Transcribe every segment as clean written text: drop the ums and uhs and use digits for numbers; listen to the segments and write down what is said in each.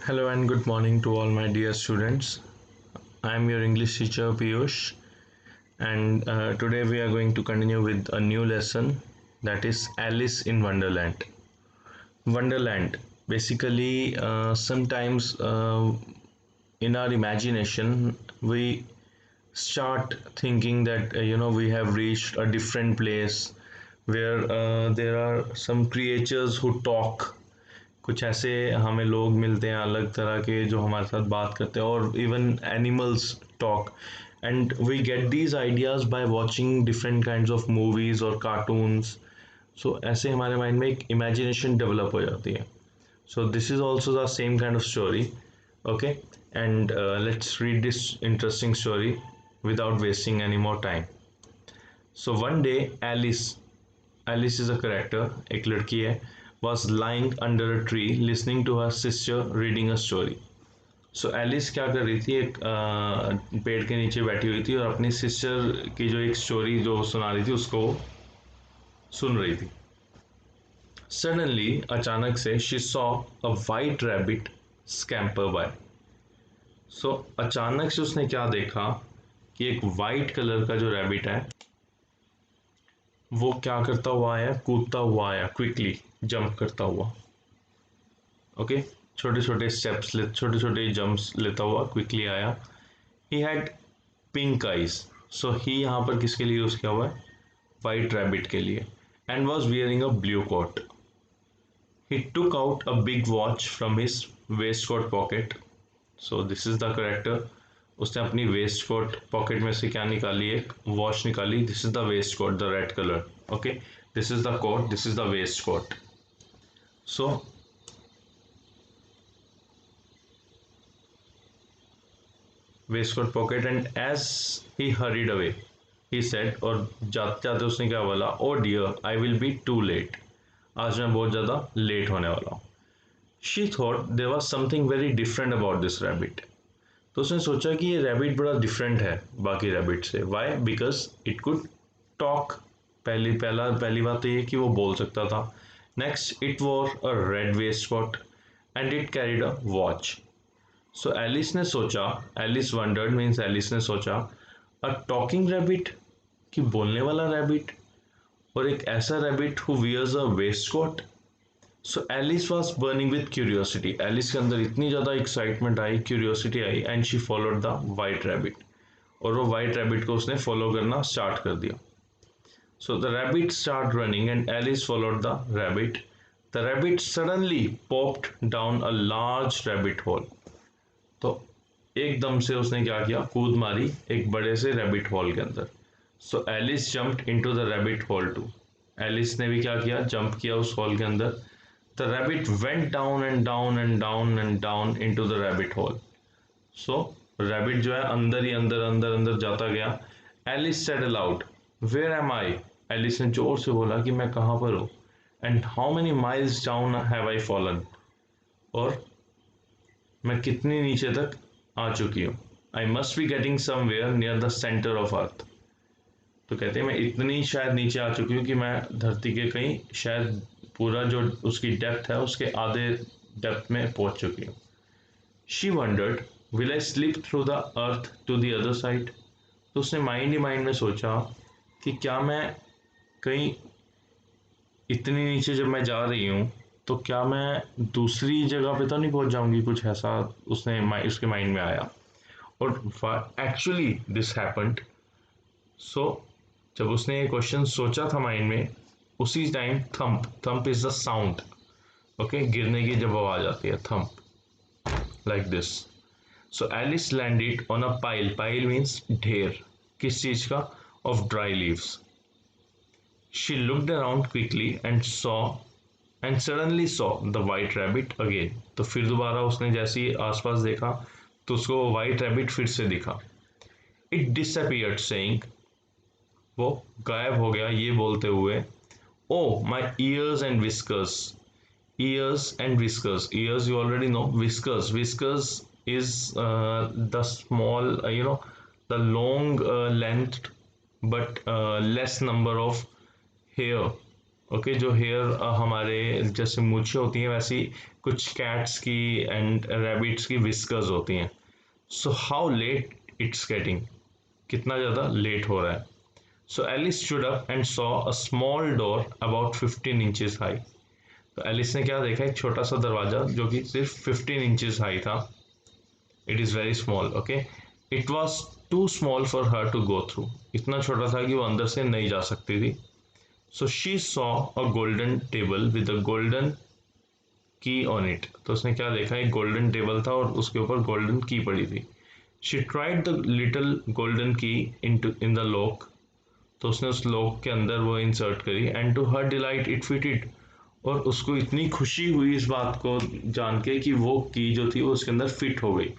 Hello and good morning to all my dear students. I am your English teacher Piyush, and today we are going to continue with a new lesson, that is Alice in Wonderland. Wonderland. Basically, sometimes in our imagination we start thinking that we have reached a different place where there are some creatures who talk. कुछ ऐसे हमें लोग मिलते हैं अलग तरह के जो हमारे साथ बात करते हैं, और even animals talk, and we get these ideas by watching different kinds of movies और कार्टून्स. सो ऐसे हमारे माइंड में एक इमेजिनेशन डेवलप हो जाती है. सो this is also the same kind of story. Okay, and let's read this interesting story without wasting any more time. So one day Alice is a character, एक लड़की है, was lying under a tree listening to her sister reading a story. So Alice क्या कर रही थी, एक पेड़ के नीचे बैठी हुई थी और अपनी सिस्टर की जो एक स्टोरी जो सुना रही थी उसको सुन रही थी. Suddenly, अचानक से she saw a white rabbit scamper by. So अचानक से उसने क्या देखा कि एक वाइट कलर का जो रैबिट है वो क्या करता हुआ आया, कूदता हुआ आया, क्विकली जंप करता हुआ. ओके, छोटे छोटे स्टेप्स ले, छोटे छोटे जंप्स लेता हुआ क्विकली आया. He had pink eyes. So he यहाँ पर किसके लिए यूज किया हुआ है, वाइट रैबिट के लिए. And was wearing a blue coat. He took out a big watch from his waste coat pocket. So this is the character. उसने अपनी वेस्ट कोट पॉकेट में से क्या निकाली, एक वॉच निकाली. This is the waist coat, the red colour. Okay, this is the coat, this is the waist coat. So waist coat pocket, and as he hurried away he said, और जाते जाते उसने क्या बोला, oh dear I will be too late. आज मैं बहुत ज़्यादा लेट होने वाला हूँ. She thought there was something very different about this rabbit. तो उसने सोचा कि ये रैबिट बड़ा डिफरेंट है बाकी रैबिट से. Why? Because it could talk. पहली बात तो ये कि वो बोल सकता था. Next, it wore a red waistcoat and it carried a watch. So Alice ने सोचा, एलिस वंडर्ड मीन्स एलिस ने सोचा, अ टॉकिंग रैबिट, कि बोलने वाला रैबिट, और एक ऐसा rabbit who wears a waste coat. So Alice was burning with curiosity. Alice के अंदर इतनी ज़्यादा एक्साइटमेंट आई, क्यूरियोसिटी आई, and she followed the white rabbit. और वो वाइट रैबिट को उसने फॉलो करना स्टार्ट कर दिया. So the rabbit start running and Alice followed the rabbit. The rabbit suddenly popped down a large rabbit hole. तो एकदम से उसने क्या किया, कूद मारी एक बड़े से रैबिट होल के अंदर. So Alice jumped into the rabbit hole too. Alice ने भी क्या किया, जंप किया उस होल के अंदर. The rabbit went down and down and down and down into the rabbit hole. So rabbit जो है अंदर ही अंदर अंदर अंदर जाता गया. Alice said aloud, "Where am I?" Alice ने जोर से बोला कि मैं कहाँ पर हूँ. And how many miles down have I fallen? और मैं कितनी नीचे तक आ चुकी हूँ. I must be getting somewhere near the center of earth. तो कहते हैं मैं इतनी शायद नीचे आ चुकी हूँ कि मैं धरती के कहीं शायद पूरा जो उसकी डेप्थ है उसके आधे डेप्थ में पहुंच चुकी हूँ. She wondered, will I slip through the earth to the other side. तो उसने माइंड ही माइंड में सोचा कि क्या मैं कहीं इतनी नीचे जब मैं जा रही हूँ तो क्या मैं दूसरी जगह पे तो नहीं पहुंच जाऊंगी, कुछ ऐसा उसके माइंड में आया. और एक्चुअली दिस हैपेंड. सो जब उसने ये क्वेश्चन सोचा था माइंड में, उसी time thump, thump is the sound. Okay, गिरने की जब आवाज आती है, thump, like this. So Alice landed on a pile. Pile means ढेर. किस चीज का? Of dry leaves. She looked around quickly and suddenly saw the white rabbit again. तो फिर दोबारा उसने जैसे ही आसपास देखा तो उसको वाइट रैबिट फिर से दिखा. इट डिसअपियर्ड सेइंग, वो गायब हो गया ये बोलते हुए, oh my ears and whiskers. Ears and whiskers. Ears you already know. Whiskers is the small, the long length but less number of hair okay, जो हेयर हमारे जैसे मूछें होती हैं वैसी कुछ कैट्स की एंड रैबिट्स की विस्कर्स होती हैं। So how late it's getting, कितना ज़्यादा लेट हो रहा है। So Alice stood up and saw a small door about 15 inches high. तो एलिस ने क्या देखा, एक छोटा सा दरवाज़ा जो कि सिर्फ 15 इंचेस हाई था। It is very small, okay. It was too small for her to go through, इतना छोटा था कि वो अंदर से नहीं जा सकती थी। So she saw a golden table with a golden की ऑन इट। तो उसने क्या देखा, एक गोल्डन टेबल था और उसके ऊपर गोल्डन की पड़ी थी। She tried the little golden की इन द लॉक। तो उसने उस लॉक के अंदर वो इंसर्ट करी and to her delight it fitted. और उसको इतनी खुशी हुई इस बात को जान के कि वो की जो थी वो उसके अंदर फिट हो गई।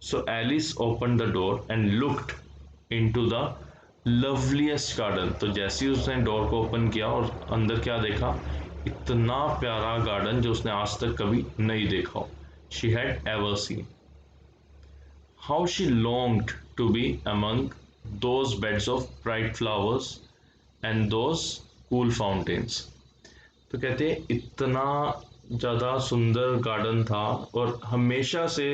So Alice open the door and looked into the loveliest garden. तो जैसे ही उसने डोर को ओपन किया और अंदर क्या देखा, इतना प्यारा गार्डन जो उसने आज तक कभी नहीं देखा हो, she had ever seen. How she longed to be among those beds of bright flowers and those cool fountains। तो कहते हैं इतना ज़्यादा सुंदर गार्डन था और हमेशा से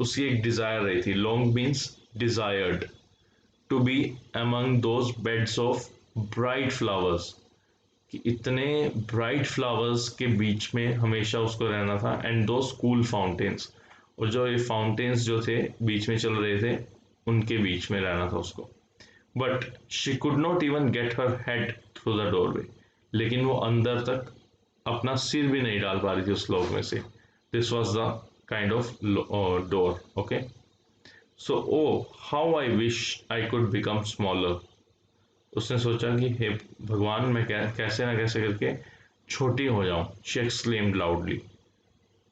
उसकी एक डिज़ायर रही थी। Long means desired, to be among those beds of bright flowers, कि इतने ब्राइट फ्लावर्स के बीच में हमेशा उसको रहना था। एंड दोज कूल फाउंटेन्स, और जो ये फाउंटेन्स जो थे बीच में चल रहे थे उनके बीच में रहना था उसको। But she could not even get her head through the doorway, लेकिन वो अंदर तक अपना सिर भी नहीं डाल पा रही थी उस लोक में से। This was the kind of door, okay. So oh how I wish I could become smaller. उसने सोचा कि हे भगवान, मैं कैसे ना कैसे करके छोटी हो जाऊं। She exclaimed loudly.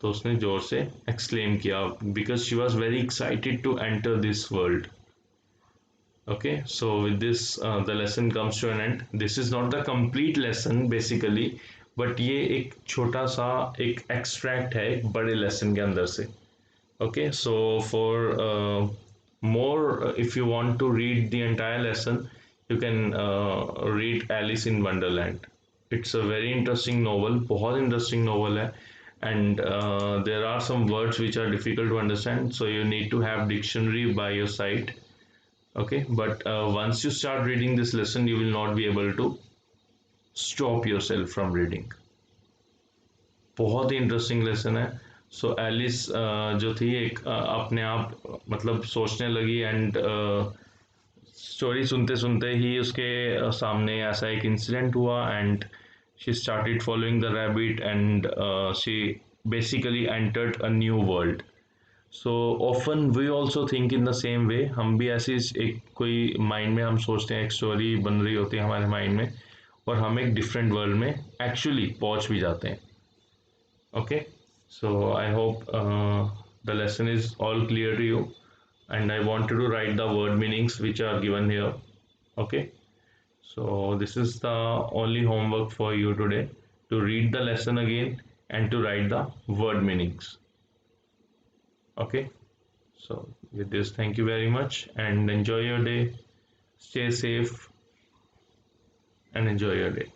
तो उसने जोर से एक्सक्लेम किया because she was very excited to enter this world. Okay, so with this the lesson comes to an end. This is not the complete lesson basically, but ये एक छोटा सा एक एक्सट्रैक्ट है एक बड़े लेसन के अंदर से। Okay, so for more if you want to read the entire lesson, you can read Alice in Wonderland. It's a very interesting novel, बहुत interesting novel है। And there are some words which are difficult to understand, so you need to have dictionary by your side, okay, but once you start reading this lesson you will not be able to stop yourself from reading। बहुत ही interesting lesson है। So Alice जो थी एक अपने आप मतलब सोचने लगी एंड स्टोरी सुनते सुनते ही उसके सामने ऐसा एक इंसिडेंट हुआ and she started following the rabbit and she basically entered a new world. So often we also think in the same way, हम भी ऐसी एक कोई माइंड में हम सोचते हैं, एक स्टोरी बन रही होती है हमारे माइंड में और हम एक डिफरेंट वर्ल्ड में एक्चुअली पहुंच भी जाते हैं। Okay, so I hope the lesson is all clear to you, and I wanted to write the word meanings which are given here. Okay, so this is the only homework for you today, to read the lesson again and to write the word meanings. Okay, so with this, thank you very much and enjoy your day. Stay safe and enjoy your day.